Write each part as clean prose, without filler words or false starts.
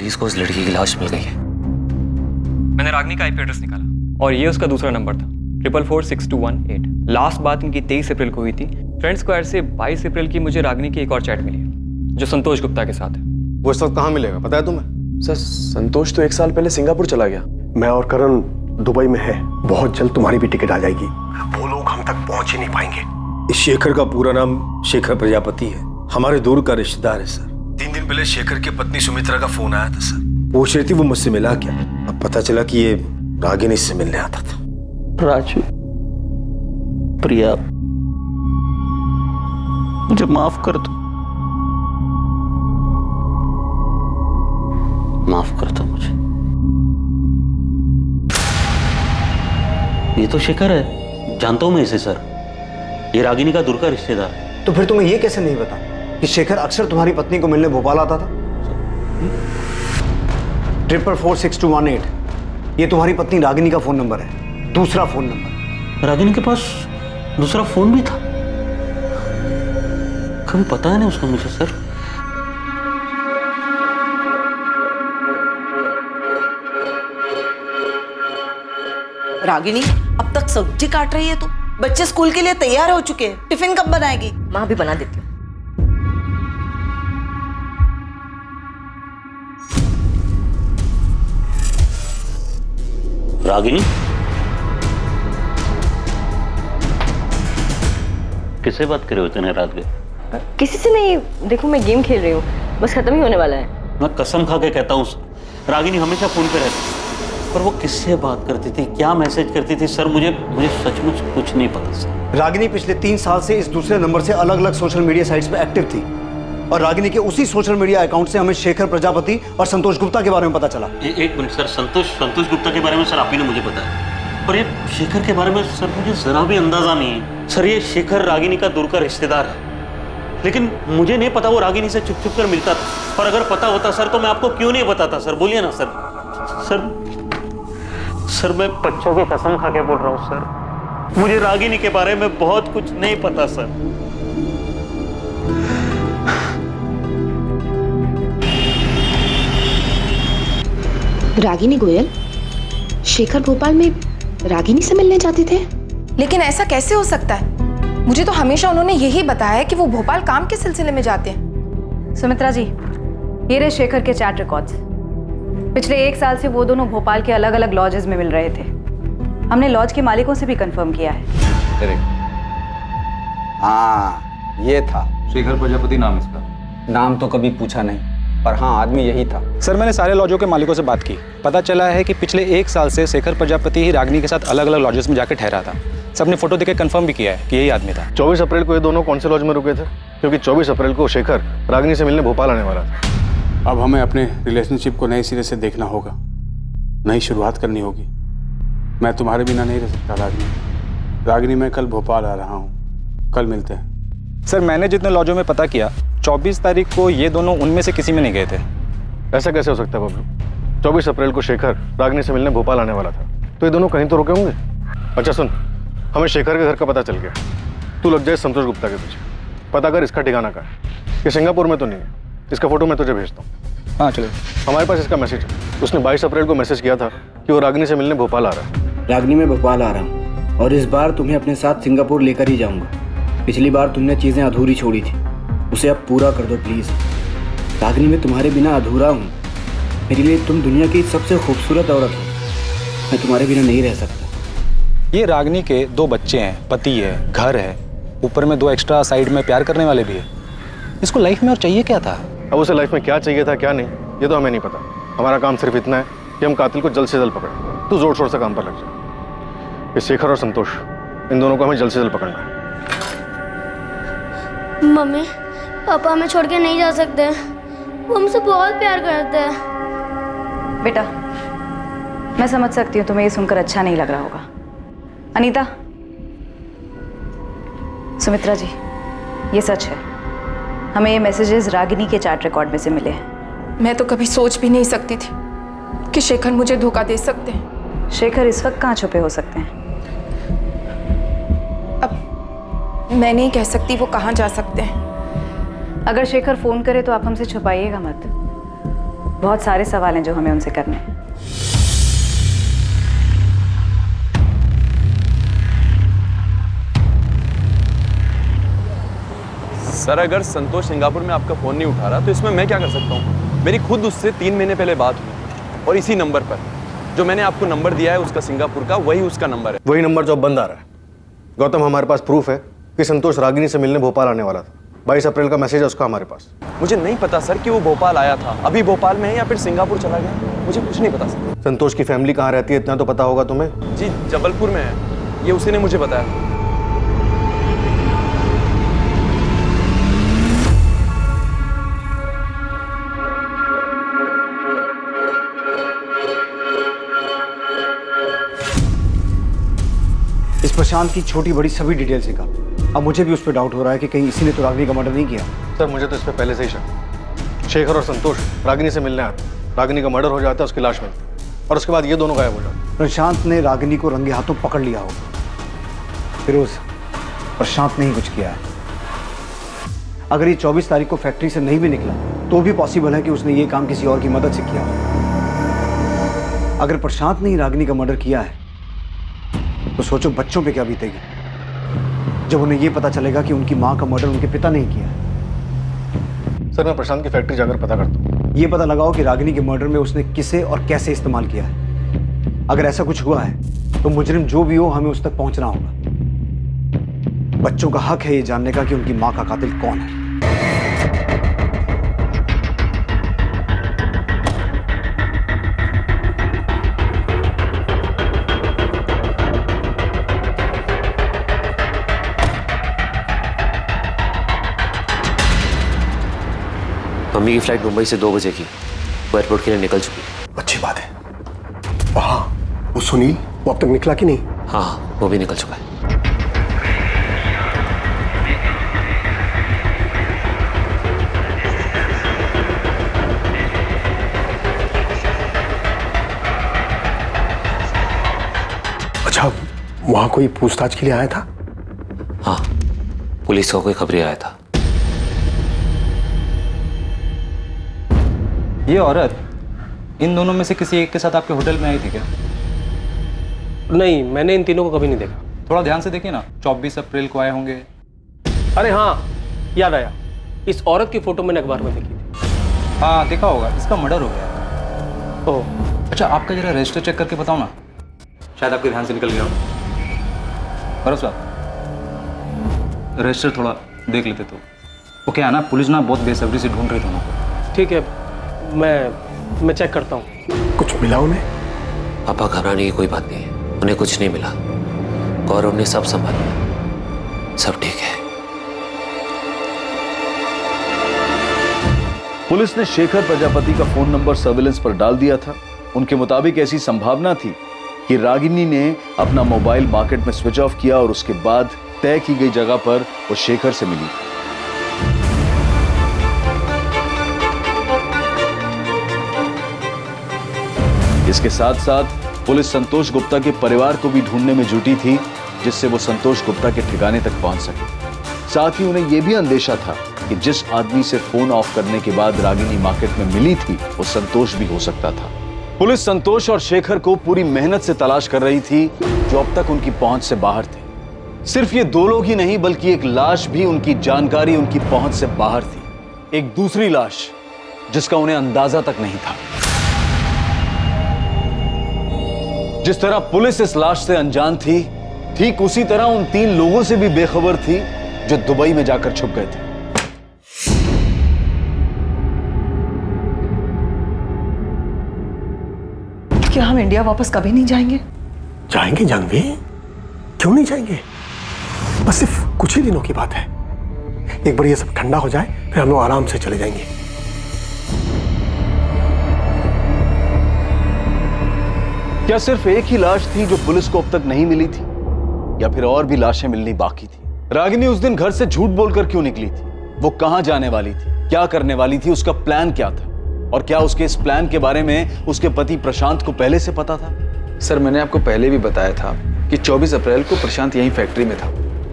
Police को उस लड़की की लाश मिल गई है। मैंने रागिनी का आईपी एड्रेस निकाला और ये उसका दूसरा नंबर था 444218। लास्ट बात इनकी 23 अप्रैल को हुई थी। फ्रेंड स्क्वायर से 22 अप्रैल की मुझे रागिनी की एक और चैट मिली है जो संतोष गुप्ता के साथ है। वो इस वक्त कहाँ मिलेगा पता है तुम्हें? सर संतोष तो 1 साल पहले सिंगापुर चला गया। मैं और करण दुबई में है। बहुत जल्द तुम्हारी भी टिकट आ जाएगी। वो लोग हम तक पहुंच ही नहीं पाएंगे। इस शेखर का पूरा नाम शेखर प्रजापति है, हमारे दूर का रिश्तेदार है सर। 3 दिन पहले शेखर की पत्नी सुमित्रा का फोन आया था सर। पूछ रही थी वो मुझसे मिला क्या। अब पता चला कि ये रागिनी से मिलने आता था। राजू, प्रिया, मुझे माफ कर दो। माफ कर दो मुझे। ये तो शेखर है, जानता हूं मैं इसे सर। ये रागिनी का दूर का रिश्तेदार है। तो फिर तुम्हें ये कैसे नहीं पता कि शेखर अक्सर तुम्हारी पत्नी को मिलने भोपाल आता था? 444218 ये तुम्हारी पत्नी रागिनी का फोन नंबर है, दूसरा फोन नंबर। रागिनी के पास दूसरा फोन भी था? कभी पता है नहीं उसका मुझे सर। रागिनी, अब तक सब्जी काट रही है तू? बच्चे स्कूल के लिए तैयार हो चुके हैं, टिफिन कब बनाएगी? माँ भी बना देती हूँ। रागिनी, किससे बात कर रहे हो इतने रात में? किसी से नहीं, देखो मैं गेम खेल रही हूँ, बस खत्म ही होने वाला है। मैं कसम खा के कहता हूँ रागिनी हमेशा फोन पे रहती, पर वो किससे बात करती थी, क्या मैसेज करती थी सर, मुझे सचमुच कुछ नहीं पता सर। रागिनी पिछले 3 साल से इस दूसरे नंबर से अलग अलग सोशल मीडिया साइट्स पे एक्टिव थी और रागिनी के उसी सोशल मीडिया अकाउंट से हमें शेखर प्रजापति और संतोष गुप्ता के बारे में पता चला। एक मिनट सर, संतोष गुप्ता के बारे में सर आप ही ने मुझे बताया, पर ये शेखर के बारे में सर मुझे जरा भी अंदाजा नहीं है सर। ये शेखर रागिनी का दूर का रिश्तेदार है, लेकिन मुझे नहीं पता वो रागिनी से छुप कर मिलता था। और अगर पता होता सर तो मैं आपको क्यों नहीं बताता सर, बोलिए ना सर। सर मैं बच्चों की कसम खा के बोल रहा हूँ सर, मुझे रागिनी के बारे में बहुत कुछ नहीं पता सर। रागिनी गोयल, शेखर भोपाल में रागिनी से मिलने जाते थे? लेकिन ऐसा कैसे हो सकता है? मुझे तो हमेशा उन्होंने यही बताया कि वो भोपाल काम के सिलसिले में जाते हैं। सुमित्रा जी, ये रहे शेखर के चैट रिकॉर्ड्स। पिछले 1 साल से वो दोनों भोपाल के अलग अलग लॉजेस में मिल रहे थे। हमने लॉज के मालिकों से भी कंफर्म किया है। हाँ, ये था शेखर प्रजापति नाम इसका। नाम तो कभी पूछा नहीं, पर हाँ आदमी यही था। सर मैंने सारे लॉजों के मालिकों से बात की, पता चला है कि पिछले 1 साल से शेखर प्रजापति ही रागिनी के साथ अलग अलग लॉजेस में जाकर ठहरा था। सबने फोटो देकर कंफर्म भी किया है कि यही आदमी था। 24 अप्रैल को ये दोनों कौन से लॉज में रुके थे? क्योंकि 24 अप्रैल को शेखर रागिनी से मिलने भोपाल आने वाला था। अब हमें अपने रिलेशनशिप को नए सिरे से देखना होगा, नई शुरुआत करनी होगी। मैं तुम्हारे बिना नहीं रह सकता रागिनी, मैं कल भोपाल आ रहा हूँ, कल मिलते हैं। सर मैंने जितने लॉजों में पता किया, 24 तारीख को ये दोनों उनमें से किसी में नहीं गए थे। ऐसा कैसे हो सकता है बबलू? 24 अप्रैल को शेखर रागिनी से मिलने भोपाल आने वाला था, तो ये दोनों कहीं तो रुके होंगे। अच्छा सुन, हमें शेखर के घर का पता चल गया। तू लग जाए संतोष गुप्ता के पीछे, पता कर इसका ठिकाना का है। ये सिंगापुर में तो नहीं है, इसका फोटो मैं तुझे भेजता हूँ। हाँ चलो। हमारे पास इसका मैसेज है, उसने 22 अप्रैल को मैसेज किया था कि वो रागिनी से मिलने भोपाल आ रहा है। रागिनी मैं भोपाल आ रहा हूँ और इस बार तुम्हें अपने साथ सिंगापुर लेकर ही जाऊंगा। पिछली बार तुमने चीजें अधूरी छोड़ी थी, उसे अब पूरा कर दो प्लीज। रागिनी मैं तुम्हारे बिना अधूरा हूँ। मेरे लिए तुम दुनिया की सबसे खूबसूरत औरत हो, मैं तुम्हारे बिना नहीं रह सकता। ये रागिनी के 2 बच्चे हैं, पति है, घर है, ऊपर में 2 एक्स्ट्रा साइड में प्यार करने वाले भी है। इसको लाइफ में और चाहिए क्या था? अब उसे लाइफ में क्या चाहिए था क्या नहीं, ये तो हमें नहीं पता। हमारा काम सिर्फ इतना है कि हम कातिल को जल्द से जल्द पकड़ें। तू जोर शोर से काम पर लग जा। ये शेखर और संतोष, इन दोनों को हमें जल्द से जल्द पकड़ना है। मम्मी, पापा हमें छोड़ के नहीं जा सकते, वो हमसे बहुत प्यार करते हैं। बेटा, मैं समझ सकती हूँ तुम्हें ये सुनकर अच्छा नहीं लग रहा होगा। अनीता, सुमित्रा जी, ये सच है, हमें ये मैसेजेस रागिनी के चैट रिकॉर्ड में से मिले हैं। मैं तो कभी सोच भी नहीं सकती थी कि शेखर मुझे धोखा दे सकते हैं। शेखर इस वक्त कहाँ छुपे हो सकते हैं? अब मैं नहीं कह सकती वो कहाँ जा सकते हैं। अगर शेखर फोन करे तो आप हमसे छुपाइएगा मत। बहुत सारे सवाल हैं जो हमें उनसे करने हैं। सर, अगर संतोष सिंगापुर में आपका फोन नहीं उठा रहा तो इसमें मैं क्या कर सकता हूँ? मेरी खुद उससे 3 महीने पहले बात हुई और इसी नंबर पर जो मैंने आपको नंबर दिया है उसका सिंगापुर का, वही उसका नंबर है। वही नंबर जो अब बंद आ रहा है। गौतम, हमारे पास प्रूफ है कि संतोष रागिनी से मिलने भोपाल आने वाला था। 22 अप्रैल का मैसेज है उसका हमारे पास। मुझे नहीं पता सर कि वो भोपाल आया था, अभी भोपाल में है या फिर सिंगापुर चला गया, मुझे कुछ नहीं पता सर। संतोष की फैमिली कहाँ रहती है इतना तो पता होगा तुम्हें? जी, जबलपुर में है, ये उसी ने मुझे बताया। इस प्रशांत की छोटी बड़ी सभी डिटेल्स निकाल। अब मुझे भी उस पर डाउट हो रहा है कि कहीं इसी ने तो रागिनी का मर्डर नहीं किया। सर, मुझे तो इस पर पहले से ही शक। शेखर और संतोष रागिनी से मिलने आते, रागिनी का मर्डर हो जाता है, उसकी लाश मिलती और उसके बाद ये दोनों गायब हो जाते। प्रशांत ने रागिनी को रंगे हाथों पकड़ लिया होगा। फिरोज, प्रशांत ने ही कुछ किया है। अगर ये 24 तारीख को फैक्ट्री से नहीं भी निकला तो भी पॉसिबल है कि उसने ये काम किसी और की मदद से किया हो। अगर प्रशांत ने ही रागिनी का मर्डर किया है तो सोचो बच्चों पे क्या बीतेगी जब उन्हें यह पता चलेगा कि उनकी मां का मर्डर उनके पिता ने ही किया है। सर, मैं प्रशांत की फैक्ट्री जाकर पता करता हूँ। ये पता लगाओ कि रागिनी के मर्डर में उसने किसे और कैसे इस्तेमाल किया है। अगर ऐसा कुछ हुआ है तो मुजरिम जो भी हो, हमें उस तक पहुंचना होगा। बच्चों का हक है ये जानने का कि उनकी मां का कातिल कौन है। मम्मी की फ्लाइट मुंबई से 2 बजे की, वो एयरपोर्ट के लिए निकल चुकी है। अच्छी बात है। वहाँ वो सुनील, वो अब तक निकला कि नहीं? हाँ, वो भी निकल चुका है। अच्छा, वहाँ कोई पूछताछ के लिए आया था? हाँ, पुलिस का कोई खबरी आया था। ये औरत इन दोनों में से किसी एक के साथ आपके होटल में आई थी क्या? नहीं, मैंने इन तीनों को कभी नहीं देखा। थोड़ा ध्यान से देखिए ना, 24 अप्रैल को आए होंगे। अरे हाँ, याद आया, इस औरत की फोटो मैंने अखबार में देखी थी। हाँ, देखा होगा, इसका मर्डर हो गया। ओह, अच्छा, आपका जरा रजिस्टर चेक करके बताओ ना, शायद आपके ध्यान से निकल गया हो। बरस साहब, रजिस्टर थोड़ा देख लेते तो। वो क्या है ना, पुलिस ना बहुत बेसब्री से ढूंढ रही थी ना। ठीक है, मैं चेक करता हूँ। कुछ मिला उन्हें? पापा, घबराने की कोई बात नहीं है, उन्हें कुछ नहीं मिला। गौरव ने सब संभाला, सब ठीक है। पुलिस ने शेखर प्रजापति का फोन नंबर सर्विलेंस पर डाल दिया था। उनके मुताबिक ऐसी संभावना थी कि रागिनी ने अपना मोबाइल मार्केट में स्विच ऑफ किया और उसके बाद तय की गई जगह पर वो शेखर से मिली। इसके साथ साथ पुलिस संतोष गुप्ता के परिवार को भी ढूंढने में जुटी थी, जिससे वो संतोष गुप्ता के ठिकाने तक पहुंच सके। साथ ही उन्हें यह भी अंदेशा था कि जिस आदमी से फोन ऑफ करने के बाद रागिनी मार्केट में मिली थी वो संतोष भी हो सकता था। पुलिस संतोष और शेखर को पूरी मेहनत से तलाश कर रही थी, जो अब तक उनकी पहुंच से बाहर थे। सिर्फ ये 2 लोग ही नहीं, बल्कि एक लाश भी उनकी जानकारी, उनकी पहुंच से बाहर थी। एक दूसरी लाश जिसका उन्हें अंदाजा तक नहीं था। जिस तरह पुलिस इस लाश से अनजान थी, ठीक उसी तरह उन 3 लोगों से भी बेखबर थी जो दुबई में जाकर छुप गए थे। क्या हम इंडिया वापस कभी नहीं जाएंगे? जाएंगे जानवी, क्यों नहीं जाएंगे? बस सिर्फ कुछ ही दिनों की बात है। एक बार ये सब ठंडा हो जाए, फिर हम लोग आराम से चले जाएंगे। क्या सिर्फ एक ही लाश थी जो पुलिस को अब तक नहीं मिली थी, या फिर और भी लाशें मिलनी बाकी थी? रागिनी उस दिन घर से झूठ बोलकर क्यों निकली थी? वो कहां जाने वाली थी, क्या करने वाली थी, उसका प्लान क्या था, और क्या उसके इस प्लान के बारे में उसके पति प्रशांत को पहले से पता था? सर, मैंने आपको पहले भी बताया था कि 24 अप्रैल को प्रशांत यहीं फैक्ट्री में था,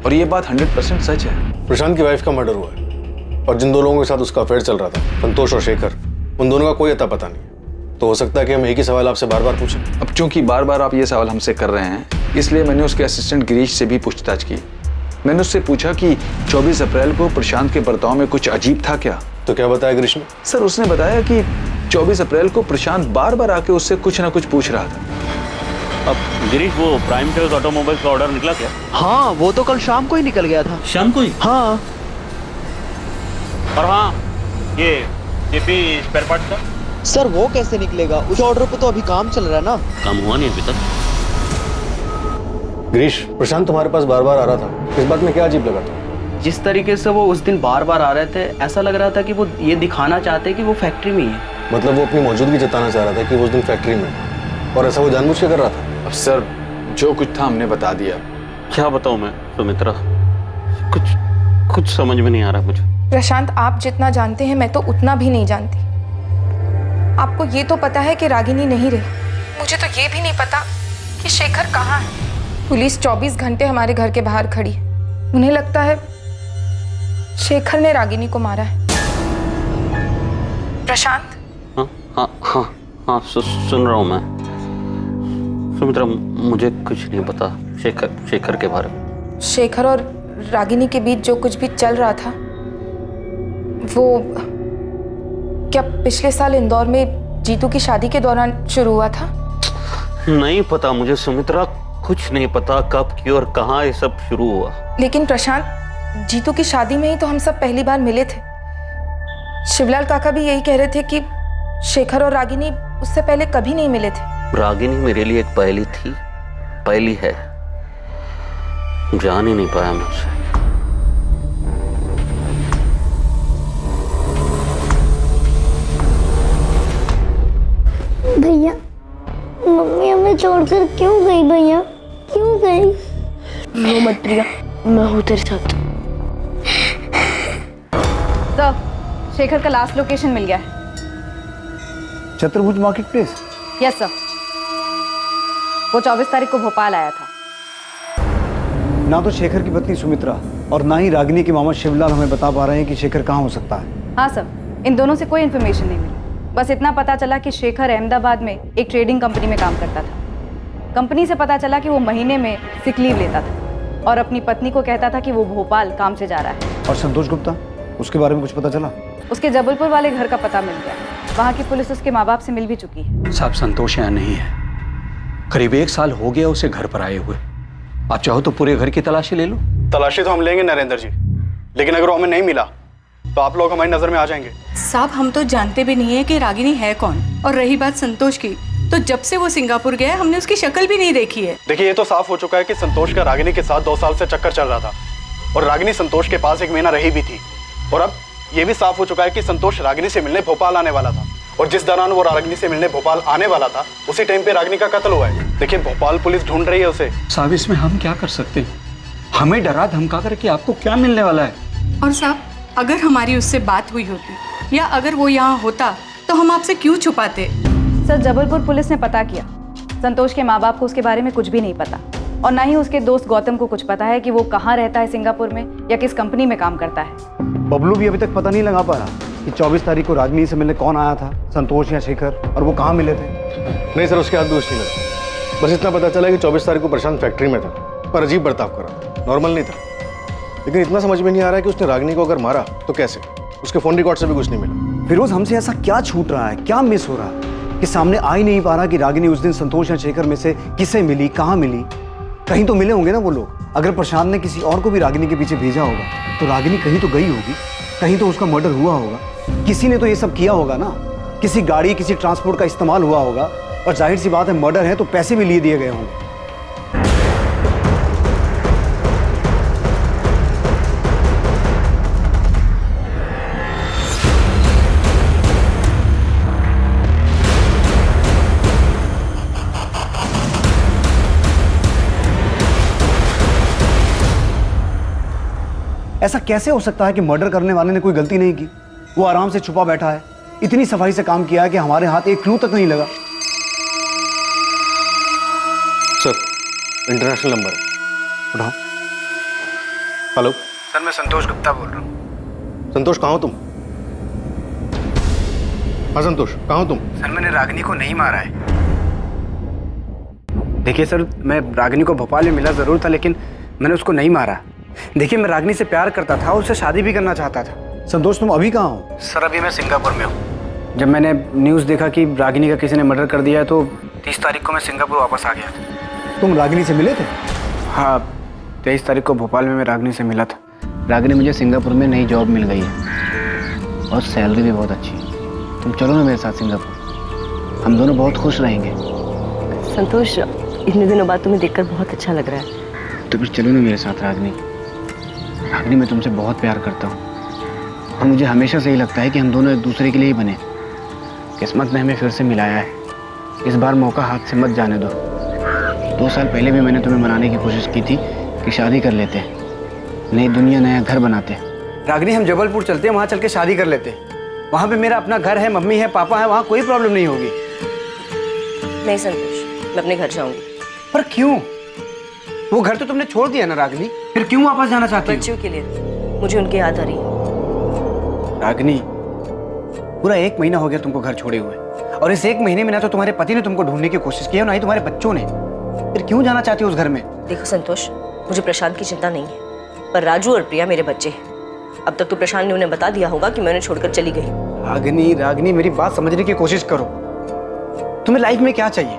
और ये बात 100% सच है। प्रशांत की वाइफ का मर्डर हुआ है और जिन 2 लोगों के साथ उसका अफेयर चल रहा था, संतोष और शेखर, उन दोनों का कोई अता पता नहीं, तो हो सकता है कि हम एक ही सवाल आपसे बार बार पूछें। अब चूंकि बार बार आप ये सवाल हमसे कर रहे हैं, इसलिए मैंने उसके असिस्टेंट गिरीश से भी पूछताछ की। मैंने उससे पूछा कि 24 अप्रैल को प्रशांत के बर्ताव में कुछ अजीब था क्या। तो क्या बताया गिरीश ने? सर उसने बताया कि 24 अप्रैल को प्रशांत बार बार आके उससे कुछ ना कुछ पूछ रहा था। अब गिरीश, वो प्राइम टेल्स ऑटोमोबाइल्स का ऑर्डर निकला क्या? हाँ, वो तो कल शाम को ही निकल गया था। शाम को ही? हाँ। और हाँ, ये जेपी स्पेयर पार्ट का? सर वो कैसे निकलेगा? उस ऑर्डर पे तो अभी काम चल रहा है ना। काम हुआ नहीं अभी तक। गिरीश, प्रशांत तुम्हारे पास बार बार आ रहा था, इस बात में क्या अजीब लगा था? जिस तरीके से वो उस दिन बार बार आ रहे थे, ऐसा लग रहा था कि वो ये दिखाना चाहते कि वो फैक्ट्री में ही है। मतलब वो अपनी मौजूदगी जताना चाह रहा था कि वो उस दिन फैक्ट्री में, और ऐसा वो जानबूझ के कर रहा था? अब सर जो कुछ था हमने बता दिया। क्या बताऊं मैं सुमित्रा, कुछ समझ में नहीं आ रहा मुझे। प्रशांत, आप जितना जानते हैं मैं तो उतना भी नहीं जानती। आपको ये तो पता है कि रागिनी नहीं रही, मुझे तो ये भी नहीं पता कि शेखर कहाँ है। पुलिस 24 घंटे हमारे घर के बाहर खड़ी है। उन्हें लगता है शेखर ने रागिनी को मारा है। प्रशांत? हाँ हाँ हाँ हाँ, सुन रहा हूँ मैं। सुमित्रा, मुझे कुछ नहीं पता शेखर के बारे में। शेखर और रागिनी के बीच जो कुछ भी चल रहा था, वो क्या पिछले साल इंदौर में जीतू की शादी के दौरान शुरू हुआ था? नहीं पता मुझे सुमित्रा, कुछ नहीं पता कब, क्यों और कहाँ ये सब शुरू हुआ। लेकिन प्रशांत, जीतू की शादी में ही तो हम सब पहली बार मिले थे। शिवलाल काका भी यही कह रहे थे कि शेखर और रागिनी उससे पहले कभी नहीं मिले थे। रागिनी मेरे लिए एक पहेली थी, पहेली है, जान ही नहीं पाया मैं उसे। भैया, मम्मी हमें छोड़कर क्यों गई? भैया क्यों गई? रो मत प्रिया, मैं हूँ तेरे साथ। सर, शेखर का लास्ट लोकेशन मिल गया है। चतुर्भुज मार्केट प्लेस? यस सर, वो 24 तारीख को भोपाल आया था। ना तो शेखर की पत्नी सुमित्रा और ना ही रागिनी के मामा शिवलाल हमें बता पा रहे हैं कि शेखर कहाँ हो सकता है। हाँ सर, इन दोनों से कोई इन्फॉर्मेशन नहीं मिली। बस इतना पता चला कि शेखर अहमदाबाद में एक ट्रेडिंग कंपनी में काम करता था। कंपनी से पता चला कि वो महीने में सिक लीव लेता था और अपनी पत्नी को कहता था कि वो भोपाल काम से जा रहा है। और संतोष गुप्ता, उसके बारे में कुछ पता चला? उसके जबलपुर वाले घर का पता मिल गया। वहाँ की पुलिस उसके माँ बाप से मिल भी चुकी है। साहब, संतोष यहाँ नहीं है। करीब 1 साल हो गया उसे घर पर आए हुए। आप चाहो तो पूरे घर की तलाशी ले लो। तलाशी तो हम लेंगे नरेंद्र जी, लेकिन अगर वो हमें नहीं मिला तो आप लोग हमारी नजर में आ जाएंगे। साहब, हम तो जानते भी नहीं है कि रागिनी है कौन। और रही बात संतोष की, तो जब से वो सिंगापुर गया हमने उसकी शक्ल भी नहीं देखी है। देखिए, ये तो साफ हो चुका है कि संतोष का रागिनी के साथ 2 साल से चक्कर चल रहा था और रागिनी संतोष के पास 1 महीना रही भी थी। और अब ये भी साफ हो चुका है कि संतोष रागिनी से मिलने भोपाल आने वाला था, और जिस दौरान वो रागिनी से मिलने भोपाल आने वाला था उसी टाइम पे रागिनी का कत्ल हुआ है। देखिए, भोपाल पुलिस ढूंढ रही है उसे। साहब, इसमें हम क्या कर सकते हैं? हमें डरा धमका करके आपको क्या मिलने वाला है? और साहब, अगर हमारी उससे बात हुई होती या अगर वो यहाँ होता तो हम आपसे क्यों छुपाते? सर, जबलपुर पुलिस ने पता किया। संतोष के माँ बाप को उसके बारे में कुछ भी नहीं पता, और ना ही उसके दोस्त गौतम को कुछ पता है कि वो कहाँ रहता है सिंगापुर में या किस कंपनी में काम करता है। बबलू भी अभी तक पता नहीं लगा पा रहा कि 24 तारीख को रागिनी से मिलने कौन आया था, संतोष या शेखर, और वो कहाँ मिले थे। नहीं सर, उसके हाथ दोष नहीं लगा। बस इतना पता चला कि 24 तारीख को प्रशांत फैक्ट्री में था, पर अजीब बर्ताव करा, नॉर्मल नहीं था। लेकिन इतना समझ में नहीं आ रहा है कि उसने रागिनी को अगर मारा तो कैसे। उसके फोन रिकॉर्ड से भी कुछ नहीं मिला। फिरोज, हमसे ऐसा क्या छूट रहा है, क्या मिस हो रहा है कि सामने आ ही नहीं पा रहा कि रागिनी उस दिन संतोष या शेखर में से किसे मिली, कहाँ मिली? कहीं तो मिले होंगे ना वो लोग। अगर प्रशांत ने किसी और को भी रागिनी के पीछे भेजा होगा तो रागिनी कहीं तो गई होगी, कहीं तो उसका मर्डर हुआ होगा। किसी ने तो ये सब किया होगा ना, किसी गाड़ी, किसी ट्रांसपोर्ट का इस्तेमाल हुआ होगा, और जाहिर सी बात है मर्डर है तो पैसे भी लिए दिए गए होंगे। ऐसा कैसे हो सकता है कि मर्डर करने वाले ने कोई गलती नहीं की? वो आराम से छुपा बैठा है, इतनी सफाई से काम किया है कि हमारे हाथ एक क्लू तक नहीं लगा। सर, इंटरनेशनल नंबर है, उठाओ। हेलो सर, मैं संतोष गुप्ता बोल रहा हूँ। संतोष, कहाँ हो तुम? हाँ संतोष, कहाँ हो तुम? सर मैंने रागिनी को नहीं मारा है। देखिए सर, मैं रागिनी को भोपाल में मिला ज़रूर था, लेकिन मैंने उसको नहीं मारा। देखिए मैं रागिनी से प्यार करता था, उससे शादी भी करना चाहता था। संतोष तुम अभी कहाँ हो? सर अभी मैं सिंगापुर में हूँ। जब मैंने न्यूज़ देखा कि रागिनी का किसी ने मर्डर कर दिया है तो 30 तारीख को मैं सिंगापुर वापस आ गया था। तुम रागिनी से मिले थे? हाँ, 23 तारीख को भोपाल में मैं रागिनी से मिला था। रागिनी मुझे सिंगापुर में नई जॉब मिल गई है और सैलरी भी बहुत अच्छी है। तुम चलो ना मेरे साथ सिंगापुर, हम दोनों बहुत खुश रहेंगे। संतोष, इतने दिनों बाद तुम्हें देखकर बहुत अच्छा लग रहा है। तो फिर चलो ना मेरे साथ रागिनी। रागिनी मैं तुमसे बहुत प्यार करता हूँ और मुझे हमेशा से ही लगता है कि हम दोनों एक दूसरे के लिए ही बने। किस्मत ने हमें फिर से मिलाया है, इस बार मौका हाथ से मत जाने दो। 2 साल पहले भी मैंने तुम्हें मनाने की कोशिश की थी कि शादी कर लेते, नई दुनिया नया घर बनाते। रागिनी हम जबलपुर चलते हैं, वहाँ चल के शादी कर लेते। वहाँ पे मेरा अपना घर है, मम्मी है, पापा है, वहाँ कोई प्रॉब्लम नहीं होगी। नहीं संतोष, मैं अपने घर जाऊंगी। पर क्यों? वो घर तो तुमने छोड़ दिया ना रागिनी, फिर क्यों वापस जाना चाहती हो? बच्चों के लिए मुझे उनकी याद आ रही है। रागिनी, पूरा 1 महीना हो गया तुमको घर छोड़े हुए, और इस 1 महीने में ना तो तुम्हारे पति ने तुमको ढूंढने की कोशिश की है, ना ही तुम्हारे बच्चों ने। फिर क्यों जाना चाहती हो उस घर में? देखो संतोष, मुझे प्रशांत की चिंता नहीं है, पर राजू और प्रिया मेरे बच्चे हैं। अब तक तो प्रशांत ने उन्हें बता दिया होगा कि मैं उन्हें छोड़कर चली गई। रागिनी मेरी बात समझने की कोशिश करो। तुम्हें लाइफ में क्या चाहिए?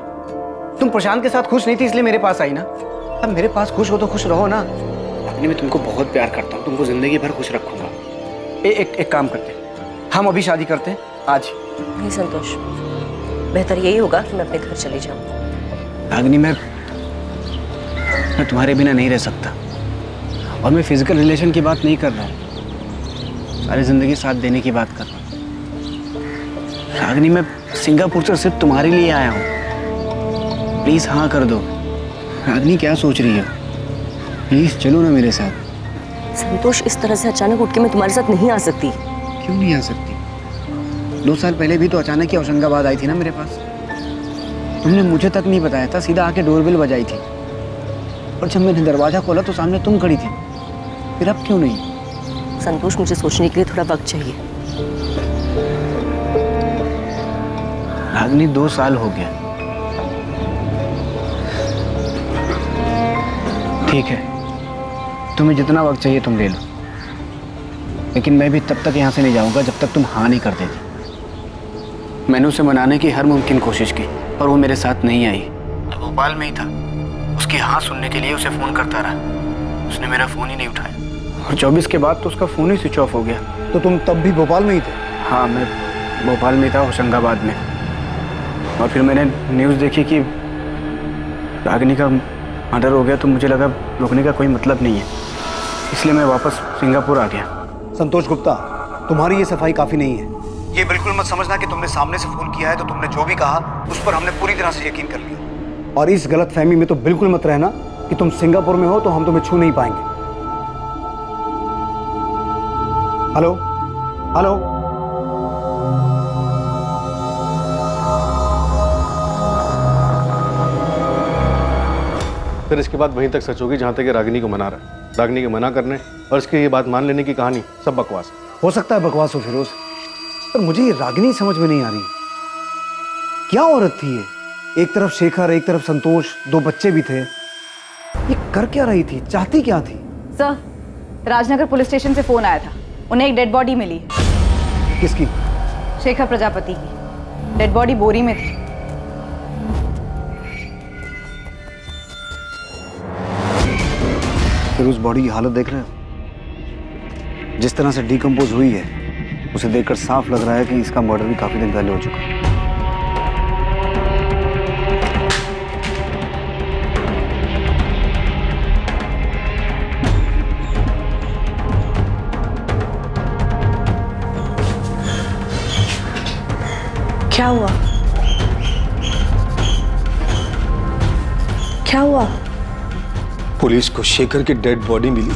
तुम प्रशांत के साथ खुश नहीं थी इसलिए मेरे पास आई ना। अब मेरे पास खुश हो तो खुश रहो ना। रागिनी मैं तुमको बहुत प्यार करता हूँ, तुमको जिंदगी भर खुश रखूंगा। एक काम करते हैं, हम अभी शादी करते हैं आज। नहीं संतोष, बेहतर यही होगा कि मैं अपने घर चली जाऊँ। रागिनी मैं तुम्हारे बिना नहीं रह सकता, और मैं फिजिकल रिलेशन की बात नहीं कर रहा हूँ, सारी जिंदगी साथ देने की बात कर रहा हूँ। रागिनी मैं सिंगापुर से सिर्फ तुम्हारे लिए आया हूँ, प्लीज हाँ कर दो। रागिनी क्या सोच रही हो? प्लीज चलो ना मेरे साथ। संतोष, इस तरह से अचानक उठ के मैं तुम्हारे साथ नहीं आ सकती। क्यों नहीं आ सकती? 2 साल पहले भी तो अचानक ही होशंगाबाद आई थी ना मेरे पास। तुमने मुझे तक नहीं बताया था, सीधा आके डोरबेल बजाई थी, और जब मैंने दरवाजा खोला तो सामने तुम खड़ी थी। फिर अब क्यों नहीं? संतोष, मुझे सोचने के लिए थोड़ा वक्त चाहिए। रागिनी 2 साल हो गया। ठीक है, तुम्हें जितना वक्त चाहिए तुम ले लो, लेकिन मैं भी तब तक यहाँ से नहीं जाऊँगा जब तक तुम हाँ नहीं कर देती। मैंने उसे मनाने की हर मुमकिन कोशिश की, पर वो मेरे साथ नहीं आई। तो भोपाल में ही था, उसकी हाँ सुनने के लिए उसे फ़ोन करता रहा, उसने मेरा फ़ोन ही नहीं उठाया, और 24 के बाद तो उसका फ़ोन ही स्विच ऑफ हो गया। तो तुम तब भी भोपाल में ही थे? हाँ, मैं भोपाल में था, होशंगाबाद में। और फिर मैंने न्यूज़ देखी कि रागिनी का मर्डर हो गया, तो मुझे लगा रुकने का कोई मतलब नहीं है, इसलिए मैं वापस सिंगापुर आ गया। संतोष गुप्ता, तुम्हारी ये सफाई काफ़ी नहीं है। ये बिल्कुल मत समझना कि तुमने सामने से फ़ोन किया है तो तुमने जो भी कहा उस पर हमने पूरी तरह से यकीन कर लिया। और इस गलत फहमी में तो बिल्कुल मत रहना कि तुम सिंगापुर में हो तो हम तुम्हें छू नहीं पाएंगे। हेलो हेलो, फिर इसके बाद वहीं तक सच होगी जहां तक ये रागिनी को मना रहा है। रागिनी के मना करने और इसकी ये बात मान लेने की कहानी सब बकवास हो सकता है। बकवास हो फिरोज, पर मुझे ये रागिनी समझ में नहीं आ रही। क्या औरत थी ये? एक तरफ शेखर, एक तरफ संतोष, 2 बच्चे भी थे। ये कर क्या रही थी? चाहती क्या थी? सर, राजनगर पुलिस स्टेशन से फोन आया था, उन्हें एक डेड बॉडी मिली है। किसकी? शेखर प्रजापति की। डेड बॉडी बोरी में थी। फिर उस बॉडी की हालत देख रहे हो? जिस तरह से डिकम्पोज हुई है, उसे देखकर साफ लग रहा है कि इसका मर्डर भी काफी दिन पहले हो चुका है। क्या हुआ? क्या हुआ? पुलिस को शेखर की डेड बॉडी मिली।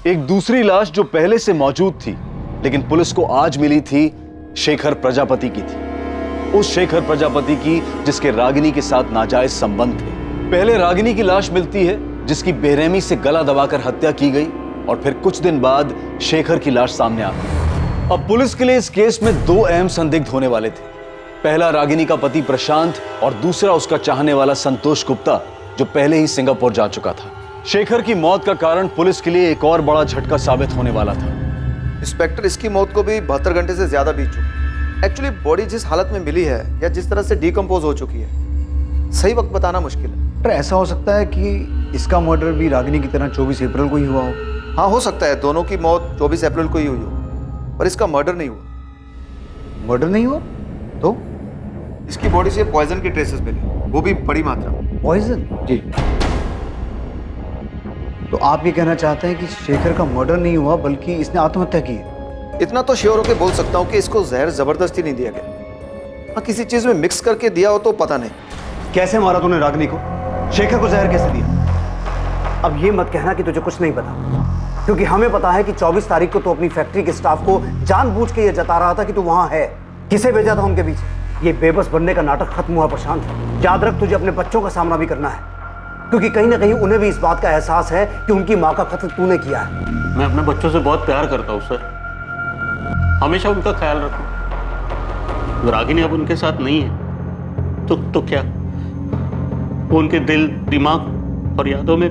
एक दूसरी लाश जो पहले से मौजूद थी लेकिन पुलिस को आज मिली थी, शेखर प्रजापति की थी। उस शेखर प्रजापति की जिसके रागिनी के साथ नाजायज संबंध थे। पहले रागिनी की लाश मिलती है जिसकी बेरहमी से गला दबाकर हत्या की गई और फिर कुछ दिन बाद शेखर की लाश सामने आ गई। अब पुलिस के लिए इस केस में दो अहम संदिग्ध होने वाले थे। पहला रागिनी का पति प्रशांत और दूसरा उसका चाहने वाला संतोष गुप्ता, जो पहले ही सिंगापुर जा चुका था। शेखर की मौत का कारण पुलिस के लिए एक और बड़ा झटका साबित होने वाला था। इंस्पेक्टर, इसकी मौत को भी 72 घंटे से ज्यादा बीत चुकी। एक्चुअली बॉडी जिस हालत में मिली है या जिस तरह से डिकम्पोज हो चुकी है, सही वक्त बताना मुश्किल है। पर ऐसा हो सकता है कि इसका मर्डर भी रागिनी की तरह 24 अप्रैल को ही हुआ हो। हाँ, हो सकता है दोनों की मौत 24 अप्रैल को ही हुई हो, पर इसका मर्डर नहीं हुआ। मर्डर नहीं हुआ तो? इसकी बॉडी से पॉइजन की ट्रेसेस मिले, वो भी बड़ी मात्रा में। पॉइजन? जी। तो आप ये कहना चाहते हैं कि शेखर का मर्डर नहीं हुआ बल्कि इसने आत्महत्या की है? इतना तो श्योर होकर बोल सकता हूँ कि इसको जहर जबरदस्ती नहीं दिया गया। हाँ, किसी चीज में मिक्स करके दिया हो तो पता नहीं। कैसे मारा तूने रागिनी को? शेखर को जहर कैसे दिया? अब ये मत कहना कि तुझे कुछ नहीं पता, क्योंकि हमें पता है कि 24 तारीख को तू अपनी फैक्ट्री के स्टाफ को जानबूझ के ये जता रहा था कि तू वहां है। किसे भेजा था उनके पीछे? ये बेबस बनने का नाटक खत्म हुआ प्रशांत। याद रख, तुझे अपने बच्चों का सामना भी करना है, क्योंकि कहीं ना कहीं उन्हें भी इस बात का एहसास है कि उनकी माँ का कत्ल तूने किया है। मैं अपने बच्चों से बहुत प्यार करता हूँ सर, हमेशा उनका ख्याल रखूं। रागिनी अब उनके साथ नहीं है तो क्या, वो उनके दिल, दिमाग और यादों में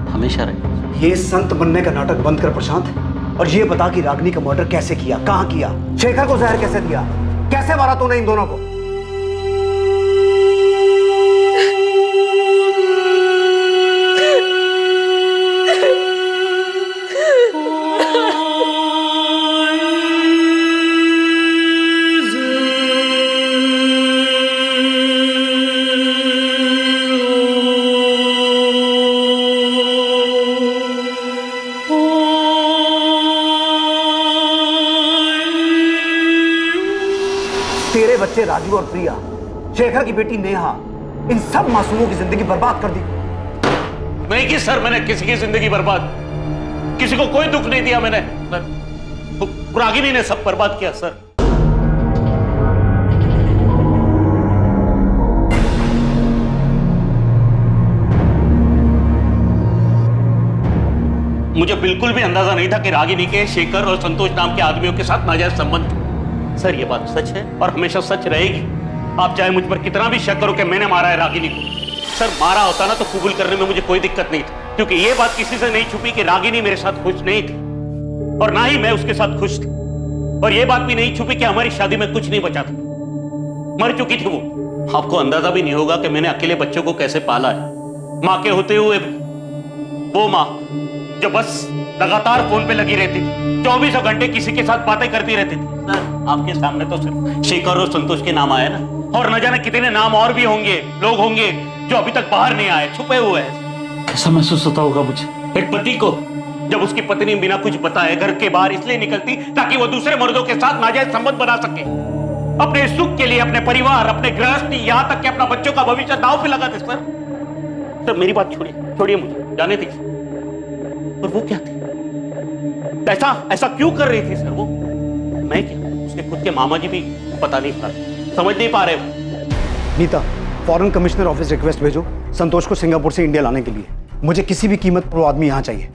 हमेशा रहे। ये संत बनने का नाटक बंद कर प्रशांत, और ये बता कि रागिनी का मर्डर कैसे किया, कहाँ किया, शेखर को जहर कैसे दिया, कैसे मारा तूने इन दोनों को? तेरे बच्चे राजू और प्रिया, शेखर की बेटी नेहा, इन सब मासूमों की जिंदगी बर्बाद कर दी। नहीं की सर, मैंने किसी की जिंदगी बर्बाद, किसी को कोई दुख नहीं दिया मैंने। रागिनी ने सब बर्बाद किया सर। मुझे बिल्कुल भी अंदाजा नहीं था कि रागिनी के शेखर और संतोष नाम के आदमियों के साथ नाजायज संबंध थे। सर ये बात सच है और हमेशा सच रहेगी। आप चाहे मुझ पर कितना भी शक करो कि मैंने मारा है रागिनी को। सर मारा होता ना तो कबूल करने में मुझे कोई दिक्कत नहीं थी, क्योंकि ये बात किसी से नहीं छुपी कि रागिनी मेरे साथ खुश नहीं थी और ना ही मैं उसके साथ खुश थी। और ये बात भी नहीं छुपी कि हमारी शादी में कुछ नहीं बचा था, मर चुकी थी वो। आपको अंदाजा भी नहीं होगा कि मैंने अकेले बच्चों को कैसे पाला है, माँ के होते हुए। वो माँ जो बस लगातार फोन पे लगी रहती थी, 24 घंटे किसी के साथ बातें करती रहती थी। सर आपके सामने तो सिर्फ शेखर और संतोष के नाम आए ना, और न जाने कितने नाम और भी होंगे, लोग होंगे जो अभी तक बाहर नहीं आए, छुपे हुए हैं। कैसा महसूस होता होगा मुझे, एक पति को, जब उसकी पत्नी बिना कुछ बताए घर के बाहर इसलिए निकलती ताकि वो दूसरे मर्दों के साथ नाजायज संबंध बना सके, अपने सुख के लिए, अपने परिवार, अपने गृहस्थी, यहाँ तक कि अपना बच्चों का भविष्य दांव पे लगाते। सर मेरी बात छोड़िए मुझे जाने दीजिए। और वो क्या थी, ऐसा क्यों कर रही थी सर वो? मैं क्या, उसके खुद के मामा जी भी पता नहीं पा रहे, समझ नहीं पा रहे। Nita, foreign commissioner office request भेजो संतोष को सिंगापुर से इंडिया लाने के लिए। मुझे किसी भी कीमत पर वो आदमी यहाँ चाहिए।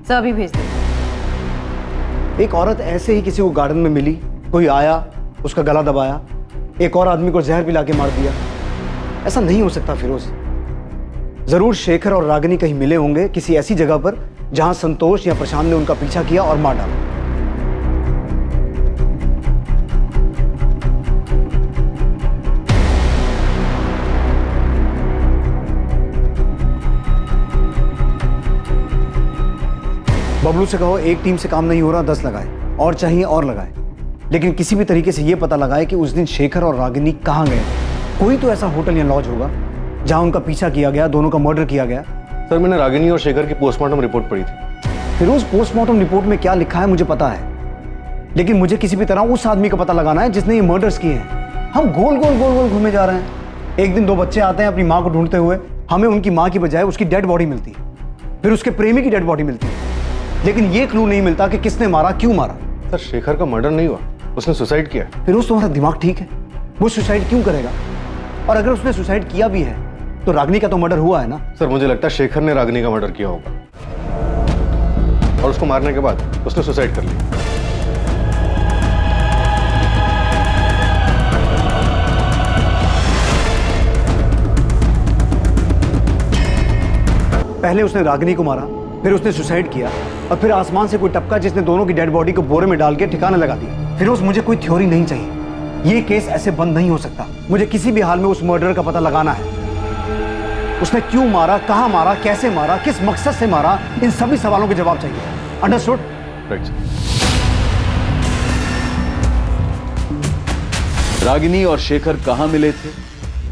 सर अभी भेज दो। एक औरत ऐसे ही किसी को गार्डन में मिली, कोई आया, उसका गला दबाया, एक और आदमी को जहर पिला के मार दिया। ऐसा नहीं हो सकता फिरोज। जरूर शेखर और रागिनी कहीं मिले होंगे किसी ऐसी जगह पर जहां संतोष या प्रशांत ने उनका पीछा किया और मार डाला। बबलू से कहो एक टीम से काम नहीं हो रहा, 10 लगाए, और चाहिए और लगाए, लेकिन किसी भी तरीके से यह पता लगाए कि उस दिन शेखर और रागिनी कहां गए। कोई तो ऐसा होटल या लॉज होगा जहां उनका पीछा किया गया, दोनों का मर्डर किया गया। सर मैंने रागिनी और शेखर की पोस्टमार्टम रिपोर्ट पढ़ी थी। फिरोज, पोस्टमार्टम रिपोर्ट में क्या लिखा है मुझे पता है, लेकिन मुझे किसी भी तरह उस आदमी का पता लगाना है जिसने ये मर्डर्स किए हैं। हम गोल गोल घूमे जा रहे हैं। एक दिन 2 बच्चे आते हैं अपनी माँ को ढूंढते हुए, हमें उनकी माँ की बजाय उसकी डेड बॉडी मिलती है, फिर उसके प्रेमी की डेड बॉडी मिलती है, लेकिन ये क्लू नहीं मिलता कि किसने मारा, क्यों मारा। सर शेखर का मर्डर नहीं हुआ, उसने सुसाइड किया। फिरोज तुम्हारा दिमाग ठीक है? वो सुसाइड क्यों करेगा? और अगर उसने सुसाइड किया भी है तो रागिनी का तो मर्डर हुआ है ना। सर मुझे लगता है शेखर ने रागिनी का मर्डर किया होगा और उसको मारने के बाद उसने सुसाइड कर लिया। पहले उसने रागिनी को मारा, फिर उसने सुसाइड किया और फिर आसमान से कोई टपका जिसने दोनों की डेड बॉडी को बोरे में डाल के ठिकाने लगा दिया। फिरोज, मुझे कोई थ्योरी नहीं चाहिए, ये केस ऐसे बंद नहीं हो सकता। मुझे किसी भी हाल में उस मर्डर का पता लगाना है। उसने क्यों मारा, कहां मारा, कैसे मारा, किस मकसद से मारा, इन सभी सवालों के जवाब चाहिए। अंडरस्टूड? राइट। रागिनी और शेखर कहां मिले थे,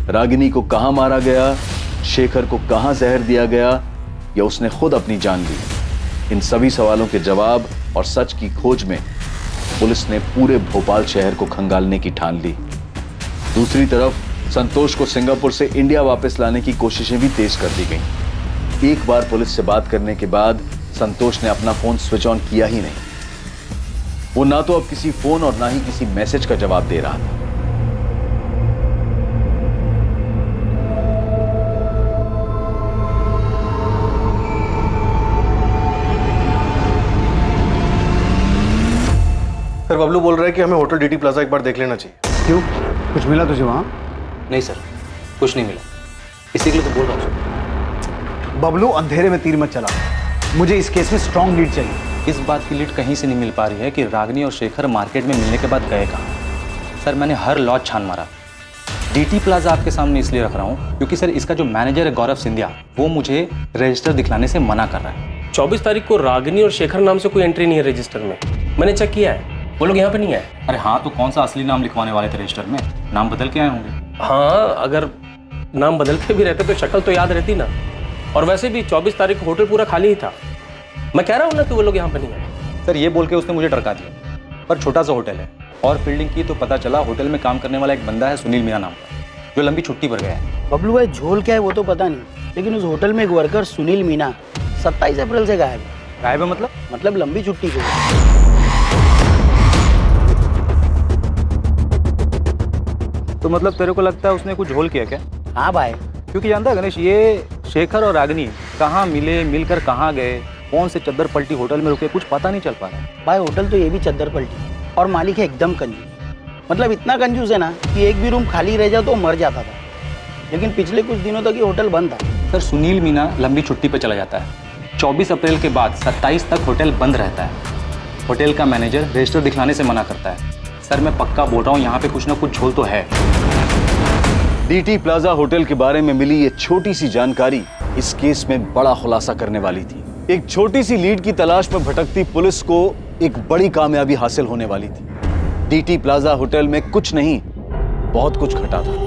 रागिनी को कहां मारा गया, शेखर को कहां जहर दिया गया, या उसने खुद अपनी जान ली, इन सभी सवालों के जवाब और सच की खोज में पुलिस ने पूरे भोपाल शहर को खंगालने की ठान ली। दूसरी तरफ संतोष को सिंगापुर से इंडिया वापस लाने की कोशिशें भी तेज कर दी गईं। एक बार पुलिस से बात करने के बाद संतोष ने अपना फोन स्विच ऑन किया ही नहीं। वो ना तो अब किसी फोन और ना ही किसी मैसेज का जवाब दे रहा था। सर बबलू बोल रहा है कि हमें होटल डीटी प्लाजा एक बार देख लेना चाहिए। क्यों, कुछ मिला तुझे वहां? नहीं सर, कुछ नहीं मिला, इसी के लिए तो बोल रहा हूँ सर। बबलू, अंधेरे में तीर मत चला, मुझे इस केस में स्ट्रॉन्ग लीड चाहिए। इस बात की लीड कहीं से नहीं मिल पा रही है कि रागिनी और शेखर मार्केट में मिलने के बाद गए कहाँ। सर मैंने हर लॉज छान मारा। डीटी प्लाजा आपके सामने इसलिए रख रहा हूँ क्योंकि सर इसका जो मैनेजर है गौरव सिंधिया, वो मुझे रजिस्टर दिखलाने से मना कर रहा है। 24 तारीख को रागिनी और शेखर नाम से कोई एंट्री नहीं है रजिस्टर में, मैंने चेक किया है, वो लोग यहाँ पे नहीं है। अरे हाँ, तो कौन सा असली नाम लिखवाने वाले थे रजिस्टर में? नाम बदल के आए होंगे। हाँ, अगर नाम बदल के भी रहते तो शक्ल तो याद रहती ना। और वैसे भी 24 तारीख को होटल पूरा खाली ही था। मैं कह रहा हूँ ना कि वो लोग यहाँ पे नहीं है। सर ये बोल के उसने मुझे डरका दिया, पर छोटा सा होटल है और फील्डिंग की तो पता चला होटल में काम करने वाला एक बंदा है सुनील मीना नाम का, जो लंबी छुट्टी पर गया है। बबलू भाई, झोल क्या है वो तो पता नहीं, लेकिन उस होटल में एक वर्कर सुनील मीना 27 अप्रैल से गायब है। गायब है मतलब लंबी छुट्टी पे। तो मतलब तेरे को लगता है उसने कुछ झोल किया क्या? हाँ भाई, क्योंकि जानता है गणेश, ये शेखर और रागिनी कहाँ मिले, मिलकर कहाँ गए, कौन से चद्दर पलटी होटल में रुके, कुछ पता नहीं चल पा रहा है। भाई होटल तो ये भी चद्दर पलटी और मालिक है एकदम कंजूस। मतलब इतना कंजूस है ना कि एक भी रूम खाली रह जाए तो मर जाता था। लेकिन पिछले कुछ दिनों तक ये होटल बंद था। सर सुनील मीना लंबी छुट्टी पर चला जाता है, 24 अप्रैल के बाद 27 तक होटल बंद रहता है। होटल का मैनेजर रजिस्टर दिखलाने से मना करता है। सर मैं पक्का बोल रहा हूँ, यहाँ पे कुछ ना कुछ झोल तो है। डीटी प्लाजा होटल के बारे में मिली ये छोटी सी जानकारी इस केस में बड़ा खुलासा करने वाली थी। एक छोटी सी लीड की तलाश में भटकती पुलिस को एक बड़ी कामयाबी हासिल होने वाली थी। डीटी प्लाजा होटल में कुछ नहीं, बहुत कुछ घटा था।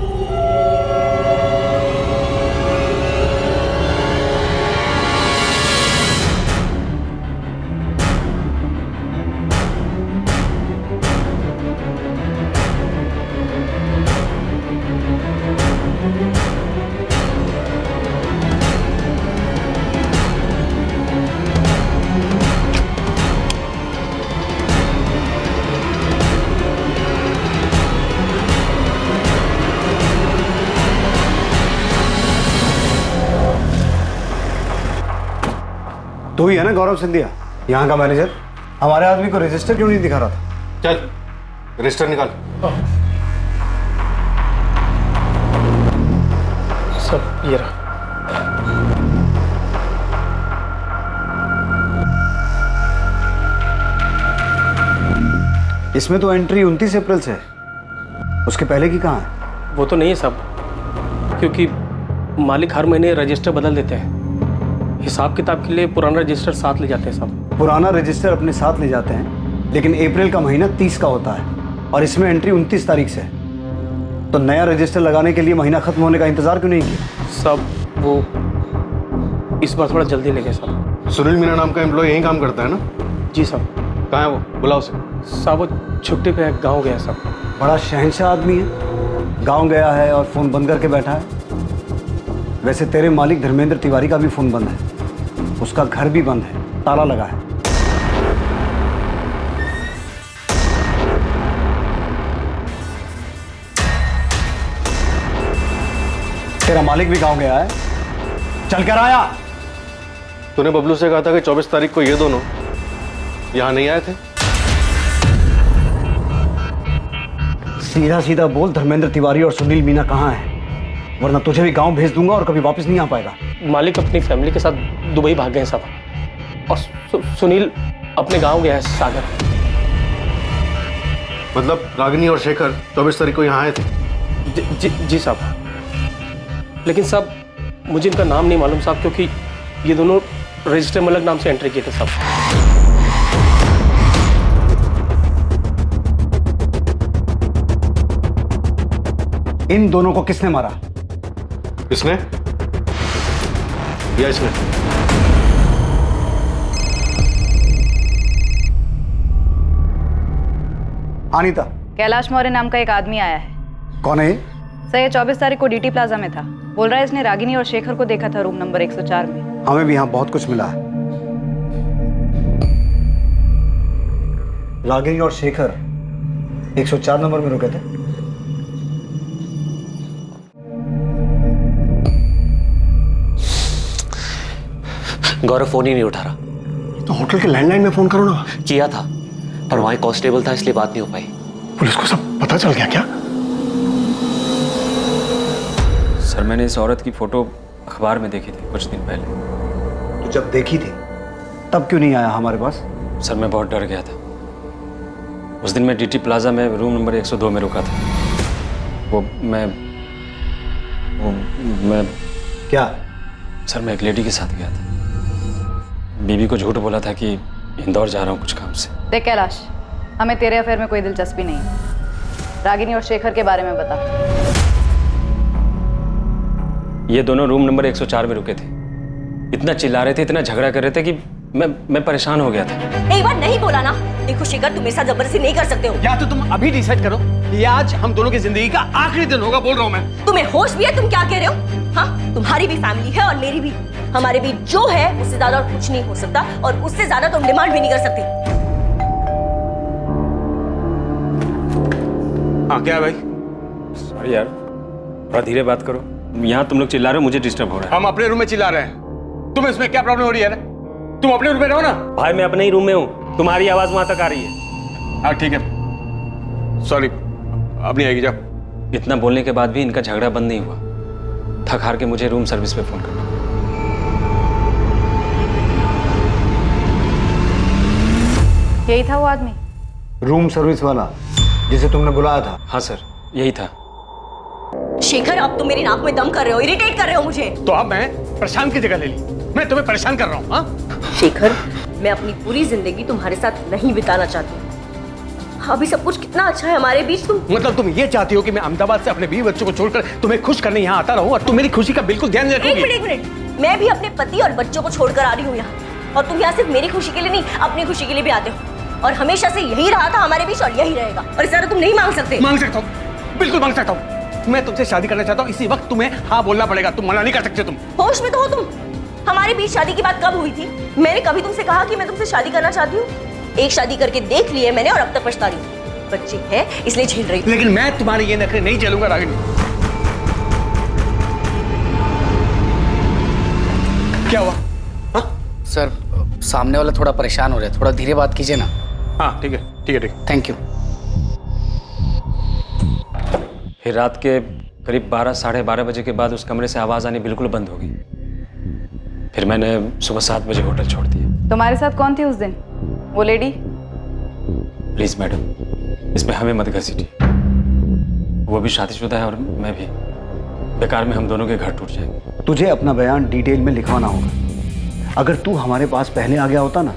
तो ही है ना गौरव सिंधिया, यहाँ का मैनेजर? हमारे आदमी को रजिस्टर क्यों नहीं दिखा रहा था? चल रजिस्टर निकाल। सब ये रहा। इसमें तो एंट्री 29 अप्रैल से है, उसके पहले की कहाँ है? वो तो नहीं है साहब, क्योंकि मालिक हर महीने रजिस्टर बदल देते हैं। हिसाब किताब के लिए पुराना रजिस्टर साथ ले जाते हैं साहब। पुराना रजिस्टर अपने साथ ले जाते हैं, लेकिन अप्रैल का महीना 30 का होता है और इसमें एंट्री 29 तारीख से है। तो नया रजिस्टर लगाने के लिए महीना खत्म होने का इंतजार क्यों नहीं किया? सब वो इस बार थोड़ा जल्दी ले गए साहब। सुनील मीना नाम का एम्प्लॉय यहीं काम करता है ना? जी साहब। कहाँ है वो? बुलाओ उसे। साहब वो छुट्टी पे गाँव गया साहब। बड़ा शहंशाह आदमी है, गाँव गया है और फ़ोन बंद करके बैठा है। वैसे तेरे मालिक धर्मेंद्र तिवारी का भी फ़ोन बंद है, उसका घर भी बंद है, ताला लगा है। तेरा मालिक भी गांव गया है, चल कर आया। तूने बबलू से कहा था कि 24 तारीख को ये दोनों यहाँ नहीं आए थे। सीधा सीधा बोल, धर्मेंद्र तिवारी और सुनील मीना कहाँ हैं? वरना तुझे भी गांव भेज दूंगा और कभी वापस नहीं आ पाएगा। मालिक अपनी फैमिली के साथ दुबई भाग गए साहब, और सुनील अपने गांव गया है सागर। मतलब रागिनी और शेखर 24 तारीख को यहाँ आए थे? जी साहब, लेकिन साहब मुझे इनका नाम नहीं मालूम साहब, क्योंकि ये दोनों रजिस्टर में अलग नाम से एंट्री किए थे साहब। इन दोनों को किसने मारा? इसने या इसने? अनीता, कैलाश मौर्य नाम का एक आदमी आया है। कौन है ये? सर ये 24 तारीख को डीटी प्लाजा में था। बोल रहा है इसने रागिनी और शेखर को देखा था रूम नंबर 104 में। हमें भी यहाँ बहुत कुछ मिला है। रागिनी और शेखर 104 नंबर में रुके थे। गौरव फोन ही नहीं उठा रहा। तो होटल के लैंडलाइन में फोन करो ना। किया था, पर वहां कांस्टेबल था इसलिए बात नहीं हो पाई। पुलिस को सब पता चल गया क्या? सर मैंने इस औरत की फोटो अखबार में देखी थी कुछ दिन पहले। तो जब देखी थी तब क्यों नहीं आया हमारे पास? सर मैं बहुत डर गया था। उस दिन मैं डीटी प्लाजा में रूम नंबर 102 में रुका था। वो मैं क्या? सर मैं एक लेडी के साथ गया था। बीबी को झूठ बोला था कि इंदौर जा रहा हूँ कुछ काम से। देख कैलाश, हमें तेरे अफेयर में कोई दिलचस्पी नहीं है। रागिनी और शेखर के बारे में बता। ये दोनों रूम नंबर 104 में रुके थे। इतना चिल्ला रहे थे, इतना झगड़ा कर रहे थे कि मैं परेशान हो गया था। एक बार नहीं बोला ना। देखो शेखर, तुम मेरे साथ जबरदस्ती नहीं कर सकते हो। या तो तुम अभी डिसाइड करो, ये आज हम दोनों की जिंदगी का आखिरी दिन होगा। बोल रहा हूँ मैं। तुम्हें होश भी है? तुम क्या कह रहे हो? हाँ, तुम्हारी भी फैमिली है और मेरी भी। हमारे बीच जो है उससे ज्यादा और कुछ नहीं हो सकता, और उससे ज्यादा तुम डिमांड भी नहीं कर सकते। हाँ क्या है भाई? सॉरी यार, थोड़ा धीरे बात करो। यहाँ तुम लोग चिल्ला रहे हो, मुझे डिस्टर्ब हो रहा है। हम अपने रूम में चिल्ला रहे हैं, तुम्हें इसमें क्या प्रॉब्लम हो रही है? तुम अपने रूम में रहो ना। भाई मैं अपने ही रूम में हूँ, तुम्हारी आवाज वहां तक आ रही है। हाँ ठीक है, सॉरी, अब नहीं आएगी। जाओ। इतना बोलने के बाद भी इनका झगड़ा बंद नहीं हुआ। थक हार के मुझे रूम सर्विस पे फोन करना। यही था वो आदमी? रूम सर्विस वाला जिसे तुमने बुलाया था? हाँ सर, यही था। शेखर, अब तुम मेरी नाक में दम कर रहे हो, इरिटेट कर रहे हो मुझे। तो अब मैं परेशान की जगह ले ली। मैं तुम्हें परेशान कर रहा हूँ? हाँ शेखर, मैं अपनी पूरी जिंदगी तुम्हारे साथ नहीं बिताना चाहती। अभी सब कुछ कितना अच्छा है हमारे बीच। मतलब तुम ये चाहती हो कि मैं अहमदाबाद से अपने बीवी बच्चों को छोड़कर तुम्हें खुश करने यहाँ आता रहूं और तुम मेरी खुशी का बिल्कुल ध्यान नहीं रखोगी? एक मिनट, मैं भी अपने पति और बच्चों को छोड़कर आ रही हूँ यहाँ, और तुम यहाँ सिर्फ मेरी खुशी के लिए नहीं, अपनी खुशी के लिए भी आते हो। और हमेशा से यही रहा था हमारे बीच और यही रहेगा, और इस तरह तुम नहीं मांग सकते। मांग सकता हूँ, बिल्कुल मांग सकता हूँ। मैं तुमसे शादी करना चाहता हूँ, इसी वक्त तुम्हें हाँ बोलना पड़ेगा। तुम मना नहीं कर सकते। तुम होश में तो हो तुम। हमारे बीच शादी की बात कब हुई थी? मैंने कभी तुमसे कहा कि मैं तुमसे शादी करना चाहती हूँ? एक शादी करके देख ली है मैंने, और अब तक पछता रही हूँ। बच्चे हैं इसलिए झेल रही। लेकिन मैं तुम्हारे ये नखरे नहीं झेलूंगा रागिनी। क्या हुआ? हाँ सर, सामने वाला थोड़ा परेशान हो रहा है, थोड़ा धीरे बात कीजिए ना। हाँ ठीक है, ठीक है, ठीक है। Thank you. फिर रात के करीब 12 साढ़े 12 बजे के बाद उस कमरे से आवाज आनी बिल्कुल बंद हो गई। फिर मैंने सुबह 7 बजे होटल छोड़ दिया। तुम्हारे साथ कौन थी उस दिन? वो लेडी? प्लीज मैडम, इसमें हमें मत घसीटिए। वो भी शादीशुदा है और मैं भी। बेकार में हम दोनों के घर टूट जाएंगे। तुझे अपना बयान डिटेल में लिखवाना होगा। अगर तू हमारे पास पहले आ गया होता ना,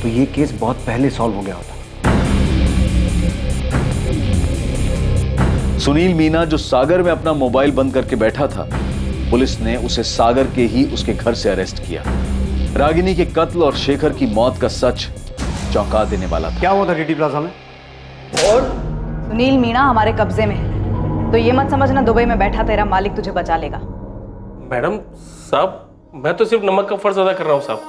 तो ये केस बहुत पहले सॉल्व हो गया होता। सुनील मीना जो सागर में अपना मोबाइल बंद करके बैठा था, पुलिस ने उसे सागर के ही उसके घर से अरेस्ट किया। रागिनी के कत्ल और शेखर की मौत का सच चौंका देने वाला था। क्या हुआ था डीटी प्लाजा में? और सुनील मीणा हमारे कब्जे में है, तो ये मत समझना दुबई में बैठा तेरा मालिक तुझे बचा लेगा। मैडम साहब, मैं तो सिर्फ नमक का फर्ज अदा कर रहा हूँ साहब।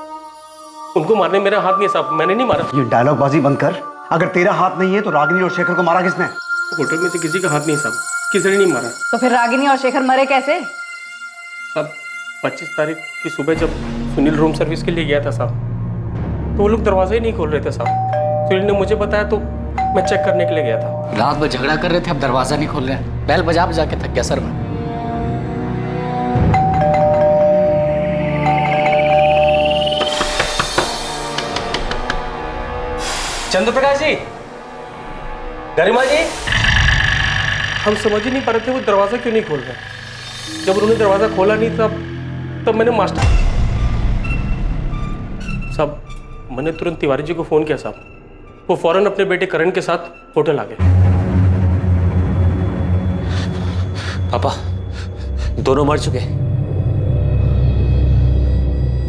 उनको मारने मेरा हाथ नहीं है साहब, मैंने नहीं मारा। ये डायलॉग बाजी बंद कर। अगर तेरा हाथ नहीं है तो रागिनी और शेखर को मारा किसने? होटल में से किसी का हाथ नहीं साहब, किसी ने नहीं मारा। तो फिर रागिनी और शेखर मरे कैसे? साहब 25 तारीख की सुबह जब सुनील रूम सर्विस के लिए गया था साहब, तो वो लोग दरवाजा ही नहीं खोल रहे थे साहब। सुनील ने मुझे बताया तो मैं चेक करने के लिए गया था। रात भर झगड़ा कर रहे थे, अब दरवाजा नहीं खोल रहे हैं। बैल बजा बजा के थक गया सर मैं। चंद्रप्रकाश जी, गरिमा जी, हम समझ ही नहीं पा रहे थे वो दरवाजा क्यों नहीं खोल रहे। जब उन्होंने दरवाजा खोला नहीं तब मैंने मास्टर साहब, मैंने तुरंत तिवारी जी को फोन किया साहब। वो फौरन अपने बेटे करण के साथ होटल आ गए। पापा दोनों मर चुके।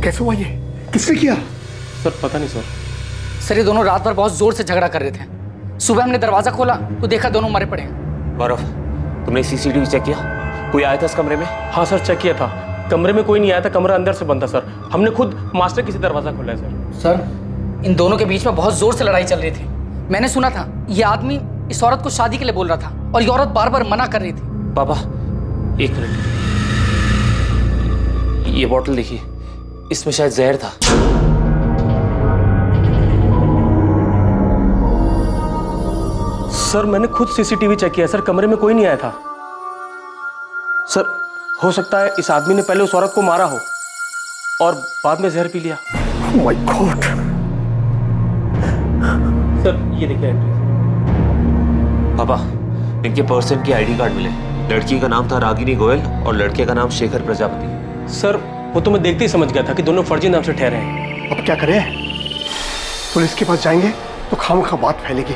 कैसे हुआ ये? किसने किया? सर पता नहीं सर। सर ये दोनों रात भर बहुत जोर से झगड़ा कर रहे थे। सुबह हमने दरवाजा खोला तो देखा दोनों मरे पड़े हैं। गौरव, तुमने सीसीटीवी चेक किया? कोई आया था इस कमरे में? हाँ सर, चेक किया था। कमरे में कोई नहीं आया था, कमरा अंदर से बंद था सर। हमने खुद मास्टर किसी दरवाजा खोला है सर। सर इन दोनों के बीच में बहुत जोर से लड़ाई चल रही थी। मैंने सुना था ये आदमी इस औरत को शादी के लिए बोल रहा था और ये औरत बार बार मना कर रही थी। पापा एक मिनट, ये बॉटल देखिए, इसमें शायद जहर था। सर मैंने खुद सीसीटीवी चेक किया सर, कमरे में कोई नहीं आया था। सर हो सकता है इस आदमी ने पहले उस औरत को मारा हो और बाद में जहर पी लिया। Oh my God! सर ये देखिए एंट्री। पापा इनके पर्सन की आईडी कार्ड मिले। लड़की का नाम था रागिनी गोयल और लड़के का नाम शेखर प्रजापति। सर वो तो मैं देखते ही समझ गया था कि दोनों फर्जी नाम से ठहरे हैं। अब क्या करें? पुलिस के पास जाएंगे तो खामखा बात फैलेगी,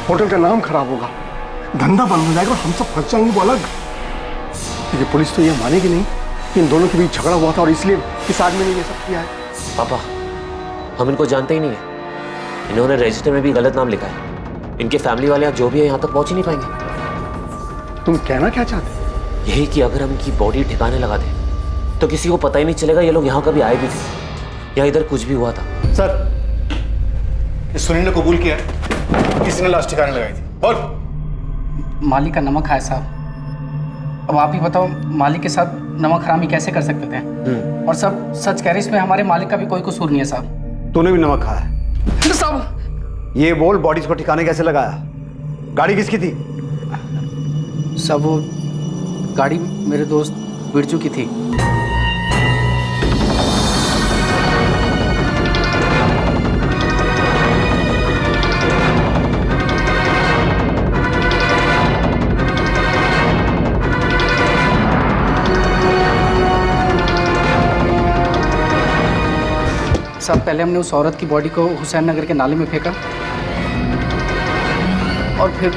होटल का नाम खराब होगा, धंधा बंद हो जाएगा और हम सब फंस जाएंगे वो अलग। क्योंकि पुलिस तो ये मानेगी नहीं कि इन दोनों के बीच झगड़ा हुआ था और इसलिए इस आदमी ने ये सब किया है। पापा हम इनको जानते ही नहीं है। इन्होंने रजिस्टर में भी गलत नाम लिखा है। इनके फैमिली वाले जो भी है यहाँ तक पहुँच ही नहीं पाएंगे। तुम कहना क्या चाहते? यही कि अगर हम इनकी बॉडी ठिकाने लगा दें तो किसी को पता ही नहीं चलेगा ये लोग यहाँ कभी आए भी थे या इधर कुछ भी हुआ था। सर इस सुनील ने कबूल किया है किसी ने लाश ठिकाने लगाई थी और मालिक का नमक खाया साहब। अब आप ही बताओ मालिक के साथ नमक हरामी कैसे कर सकते थे? और सब सच कह रहे, इसमें हमारे मालिक का भी कोई कसूर नहीं है साहब। तूने भी नमक खाया है साहब? ये बोल बॉडीज को ठिकाने कैसे लगाया? गाड़ी किसकी थी? सब वो गाड़ी मेरे दोस्त बिरजू की थी। साहब पहले हमने उस औरत की बॉडी को हुसैन नगर के नाले में फेंका और फिर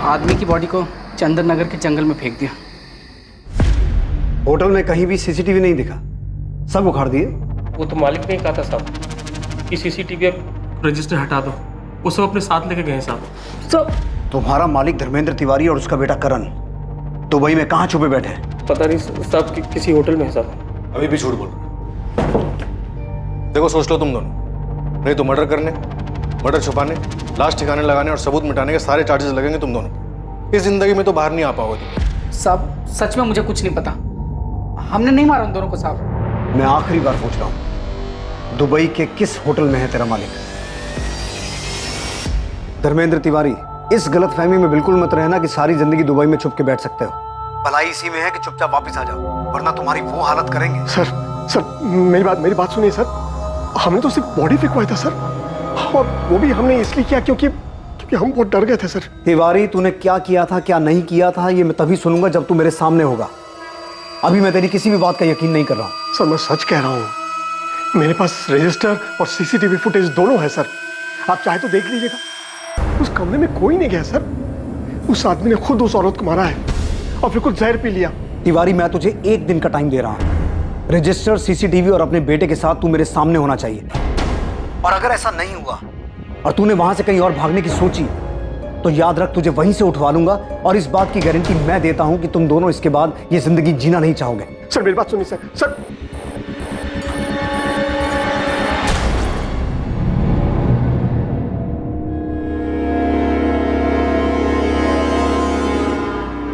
आदमी की बॉडी को चंदन नगर के जंगल में फेंक दिया। होटल में कहीं भी सीसीटीवी नहीं दिखा, सब उखाड़ दिए। वो तो मालिक ने ही कहा था साहब कि सीसीटीवी रजिस्टर हटा दो। वो सब अपने साथ लेके गए साहब। तुम्हारा मालिक धर्मेंद्र तिवारी और उसका बेटा करण दुबई में कहाँ छुपे बैठे हैं? पता नहीं साहब, किसी होटल में है साहब। अभी भी झूठ बोल रहे। देखो सोच लो तुम दोनों, नहीं तो मर्डर करने, मर्डर छुपाने, लाश ठिकाने लगाने और सबूत मिटाने के सारे चार्जेस लगेंगे तुम दोनों। इस जिंदगी में तो बाहर नहीं आ पाओगे तुम। साहब सच में मुझे कुछ नहीं पता, हमने नहीं मारा उन दोनों को साहब। मैं आखिरी बार पूछ रहा हूँ, दुबई के किस होटल में है तेरा मालिक? धर्मेंद्र तिवारी, इस गलतफहमी में बिल्कुल मत रहना कि सारी जिंदगी दुबई में छुप के बैठ सकते हो। भलाई इसी में है कि चुपचाप वापस आ जाओ, वरना तुम्हारी वो हालत करेंगे। सर मेरी बात सुनिए सर। हमने तो सिर्फ बॉडी फेंकवाया था सर, और वो भी हमने इसलिए किया क्योंकि हम बहुत डर गए थे सर। तिवारी तूने क्या किया था क्या नहीं किया था ये मैं तभी सुनूंगा जब तू मेरे सामने होगा। अभी मैं तेरी किसी भी बात का यकीन नहीं कर रहा हूँ। सर मैं सच कह रहा हूँ, मेरे पास रजिस्टर और सीसीटीवी फुटेज दोनों है सर। आप चाहे तो देख लीजिएगा। उस कमरे में कोई नहीं गया सर। उस आदमी ने खुद उस औरत को मारा है और फिर कुछ जहर पी लिया। तिवारी मैं तुझे 1 दिन का टाइम दे रहा हूँ। रजिस्टर, सीसीटीवी और अपने बेटे के साथ तू मेरे सामने होना चाहिए। और अगर ऐसा नहीं हुआ और तूने वहां से कहीं और भागने की सोची तो याद रख तुझे वहीं से उठवा लूंगा। और इस बात की गारंटी मैं देता हूं कि तुम दोनों इसके बाद ये जिंदगी जीना नहीं चाहोगे। सर मेरी बात सुनिए सर।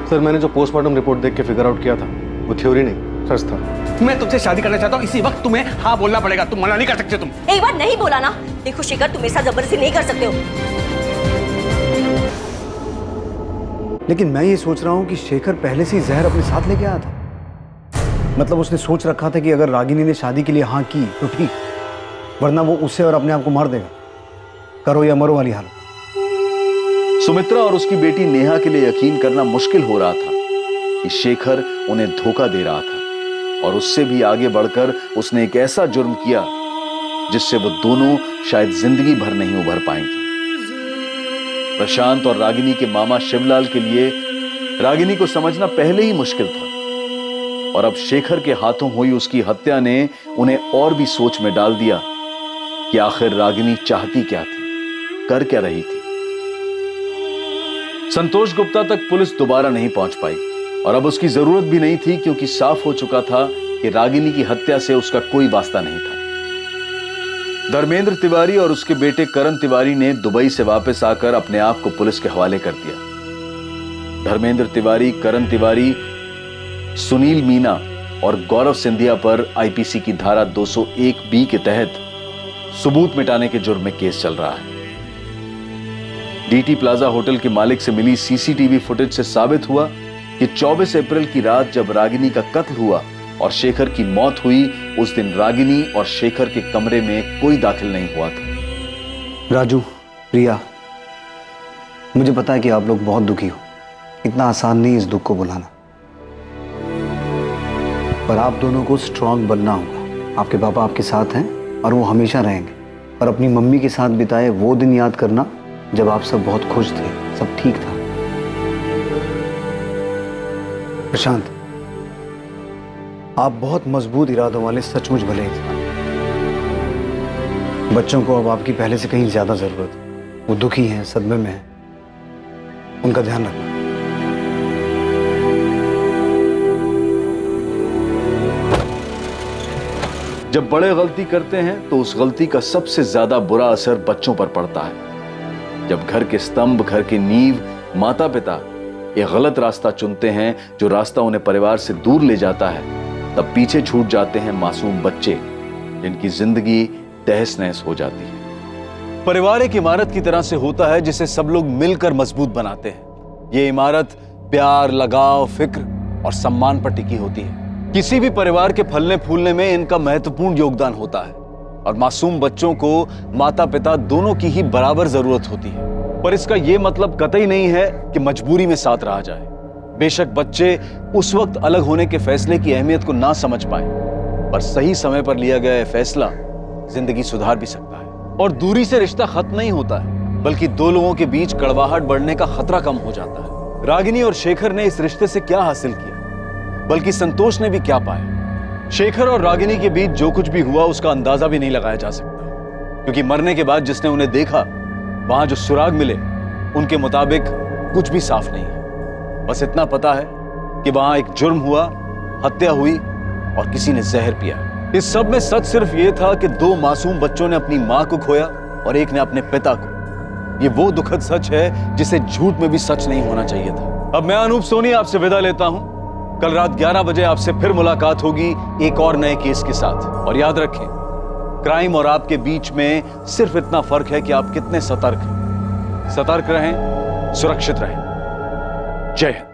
सर मैंने जो पोस्टमार्टम रिपोर्ट देख के फिगर आउट किया था वो थ्योरी नहीं सच था। मैं तुमसे शादी करना चाहता हूँ, इसी वक्त तुम्हें हाँ बोलना पड़ेगा, तुम मना नहीं कर सकते। तुम एक बार नहीं बोला ना। देखो शेखर, तुम मेरे साथ जबरदस्ती नहीं कर सकते हो। लेकिन मैं ये सोच रहा हूँ कि शेखर पहले से ही जहर अपने साथ लेके आया था। मतलब उसने सोच रखा था कि अगर रागिनी ने शादी के लिए हाँ की तो ठीक, वरना वो उसे और अपने आप को मार देगा। करो या मरो वाली हालत। सुमित्रा और उसकी बेटी नेहा के लिए यकीन करना मुश्किल हो रहा था कि शेखर उन्हें धोखा दे रहा था, और उससे भी आगे बढ़कर उसने एक ऐसा जुर्म किया जिससे वो दोनों शायद जिंदगी भर नहीं उभर पाएंगे। प्रशांत और रागिनी के मामा शिवलाल के लिए रागिनी को समझना पहले ही मुश्किल था, और अब शेखर के हाथों हुई उसकी हत्या ने उन्हें और भी सोच में डाल दिया कि आखिर रागिनी चाहती क्या थी, कर क्या रही थी। संतोष गुप्ता तक पुलिस दोबारा नहीं पहुंच पाई, और अब उसकी जरूरत भी नहीं थी, क्योंकि साफ हो चुका था कि रागिनी की हत्या से उसका कोई वास्ता नहीं था। धर्मेंद्र तिवारी और उसके बेटे करण तिवारी ने दुबई से वापस आकर अपने आप को पुलिस के हवाले कर दिया। धर्मेंद्र तिवारी, करण तिवारी, सुनील मीना और गौरव सिंधिया पर आईपीसी की धारा 201 के तहत सबूत मिटाने के जुर्म में केस चल रहा है। डीटी प्लाजा होटल के मालिक से मिली सीसीटीवी फुटेज से साबित हुआ कि 24 अप्रैल की रात जब रागिनी का कत्ल हुआ और शेखर की मौत हुई, उस दिन रागिनी और शेखर के कमरे में कोई दाखिल नहीं हुआ था। राजू, प्रिया, मुझे पता है कि आप लोग बहुत दुखी हो। इतना आसान नहीं इस दुख को बुलाना, पर आप दोनों को स्ट्रांग बनना होगा। आपके पापा आपके साथ हैं और वो हमेशा रहेंगे। और अपनी मम्मी के साथ बिताए वो दिन याद करना जब आप सब बहुत खुश थे, सब ठीक था। प्रशांत, आप बहुत मजबूत इरादों वाले सचमुच भले इंसान। बच्चों को अब आपकी पहले से कहीं ज्यादा जरूरत है। वो दुखी हैं, सदमे में हैं, उनका ध्यान रखना। जब बड़े गलती करते हैं तो उस गलती का सबसे ज्यादा बुरा असर बच्चों पर पड़ता है। जब घर के स्तंभ, घर की नींव, माता पिता ये गलत रास्ता चुनते हैं, जो रास्ता उन्हें परिवार से दूर ले जाता है, तब पीछे छूट जाते हैं मासूम बच्चे, जिनकी जिंदगी तहस नहस हो जाती है। परिवार एक इमारत की तरह से होता है जिसे सब लोग मिलकर मजबूत बनाते हैं। ये इमारत प्यार, लगाव, फिक्र और सम्मान पर टिकी होती है। किसी भी परिवार के फलने फूलने में इनका महत्वपूर्ण योगदान होता है, और मासूम बच्चों को माता पिता दोनों की ही बराबर जरूरत होती है। पर इसका यह मतलब कतई नहीं है कि मजबूरी में साथ रहा जाए। बेशक बच्चे उस वक्त अलग होने के फैसले की अहमियत को ना समझ पाए, पर सही समय पर लिया गया फैसला जिंदगी सुधार भी सकता है। और दूरी से रिश्ता खत्म नहीं होता है, बल्कि दो लोगों के बीच कड़वाहट बढ़ने का खतरा कम हो जाता है। रागिनी और शेखर ने इस रिश्ते से क्या हासिल किया, बल्कि संतोष ने भी क्या पाया। शेखर और रागिनी के बीच जो कुछ भी हुआ उसका अंदाजा भी नहीं लगाया जा सकता, क्योंकि मरने के बाद जिसने उन्हें देखा, वहां जो सुराग मिले उनके मुताबिक कुछ भी साफ नहीं है। बस इतना पता है कि वहां एक जुर्म हुआ, हत्या हुई और किसी ने जहर पिया। इस सब में सच सिर्फ ये था कि दो मासूम बच्चों ने अपनी मां को खोया और एक ने अपने पिता को। ये वो दुखद सच है जिसे झूठ में भी सच नहीं होना चाहिए था। अब मैं अनूप सोनी आपसे विदा लेता हूं। कल रात 11 बजे आपसे फिर मुलाकात होगी एक और नए केस के साथ। और याद रखें, क्राइम और आपके बीच में सिर्फ इतना फर्क है कि आप कितने सतर्क हैं। सतर्क रहें, सुरक्षित रहें। जय हिंद।